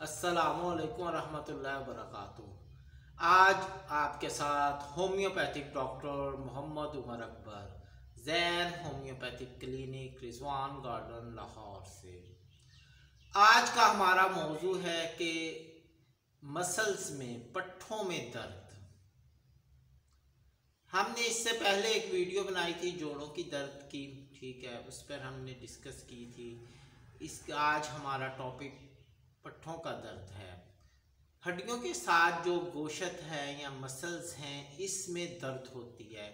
अस्सलाम वालेकुम रहमतुल्लाहि व बरकातुहू। आज आपके साथ homeopathic doctor Mohammad Umar Akbar Jain homeopathic clinic Rizwan garden Lahore से। आज का हमारा मौजू है कि मसल्स में पट्ठों में दर्द। हमने इससे पहले एक वीडियो बनाई थी जोड़ों की दर्द की, ठीक है, उस पर हमने डिस्कस की थी। आज हमारा टॉपिक पट्ठों का दर्द है। हड्डियों के साथ जो गोशत है या मसल्स हैं, इसमें दर्द होती है।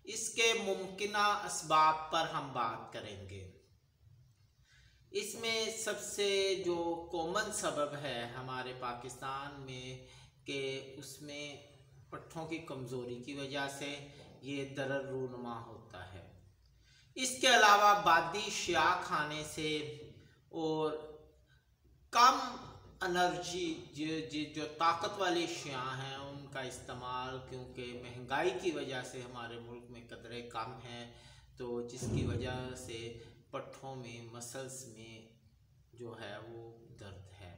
इसके मुमकिना असबाब पर हम बात करेंगे। इसमें सबसे जो कॉमन सबब है हमारे पाकिस्तान में कि उसमें पट्ठों की कमज़ोरी की वजह से ये दर्द रूनुमा होता है। इसके अलावा बादी शिया खाने से और कम एनर्जी जो ताकत वाली शिया हैं उनका इस्तेमाल, क्योंकि महंगाई की वजह से हमारे मुल्क में कदरे कम हैं, तो जिसकी वजह से पट्ठों में मसल्स में जो है वो दर्द है।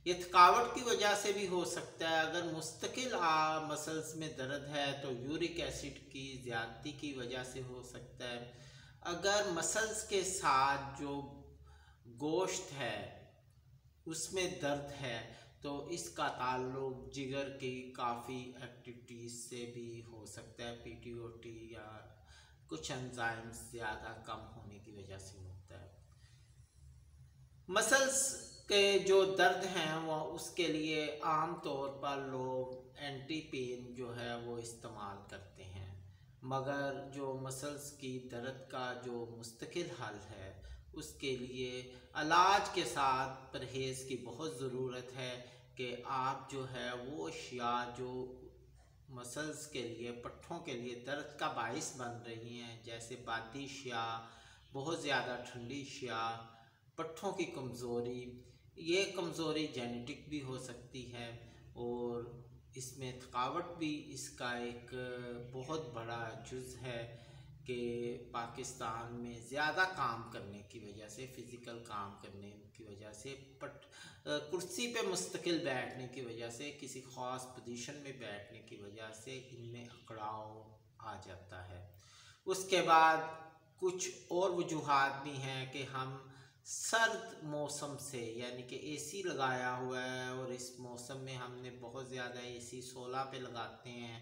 ये थकावट की वजह से भी हो सकता है। अगर मुस्तकिल मसल्स में दर्द है तो यूरिक एसिड की ज़्यादती की वजह से हो सकता है। अगर मसल्स के साथ जो गोश्त है उसमें दर्द है तो इसका ताल्लुक जिगर की काफ़ी एक्टिविटीज़ से भी हो सकता है। पीटीओटी या कुछ एंजाइम्स ज़्यादा कम होने की वजह से होता है। मसल्स के जो दर्द हैं वो उसके लिए आम तौर पर लोग एंटी पेन जो है वो इस्तेमाल करते हैं, मगर जो मसल्स की दर्द का जो मुस्तकिल हल है उसके लिए इलाज के साथ परहेज़ की बहुत ज़रूरत है कि आप जो है वो अशिया जो मसल्स के लिए पट्ठों के लिए दर्द का बाइस बन रही हैं, जैसे बादी शिया, बहुत ज़्यादा ठंडी शिया, पट्ठों की कमज़ोरी, ये कमज़ोरी जेनेटिक भी हो सकती है और इसमें थकावट भी इसका एक बहुत बड़ा जुज़ है कि पाकिस्तान में ज़्यादा काम करने की वजह से, फ़िज़िकल काम करने की वजह से, कुर्सी पे मुस्तकिल बैठने की वजह से, किसी ख़ास पोजीशन में बैठने की वजह से इनमें अकड़ाव आ जाता है। उसके बाद कुछ और वजूहात भी हैं कि हम सर्द मौसम से, यानी कि एसी लगाया हुआ है और इस मौसम में हमने बहुत ज़्यादा एसी 16 पे लगाते हैं,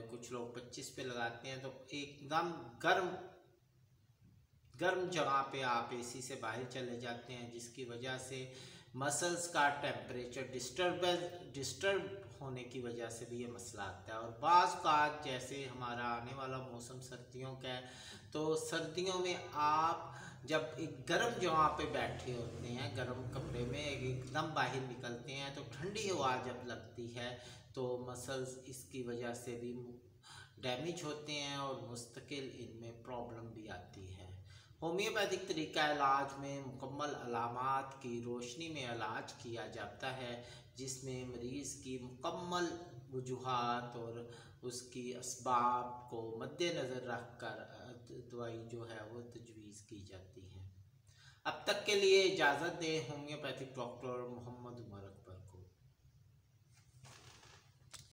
कुछ लोग 25 पे लगाते हैं, तो एकदम गर्म जगह पे आप एसी से बाहर चले जाते हैं, जिसकी वजह से मसल्स का टेम्परेचर डिस्टर्ब होने की वजह से भी ये मसला आता है। और बाज़ का जैसे हमारा आने वाला मौसम सर्दियों का है, तो सर्दियों में आप जब एक गर्म जगह पे बैठे होते हैं, गर्म कमरे में एकदम बाहर निकलते हैं, तो ठंडी हवा जब लगती है तो मसल्स इसकी वजह से भी डैमेज होते हैं और मुस्तकिल इनमें प्रॉब्लम भी आती है। होम्योपैथिक तरीका इलाज में मुकम्मल अलामात की रोशनी में इलाज किया जाता है, जिसमें मरीज़ की मुकम्मल वजूहात और उसकी असबाब को मद्देनज़र रख कर दवाई जो है वो तजवीज़ की जाती है। अब तक के लिए इजाज़त दें। Homeopathic doctor Mohammad Umar.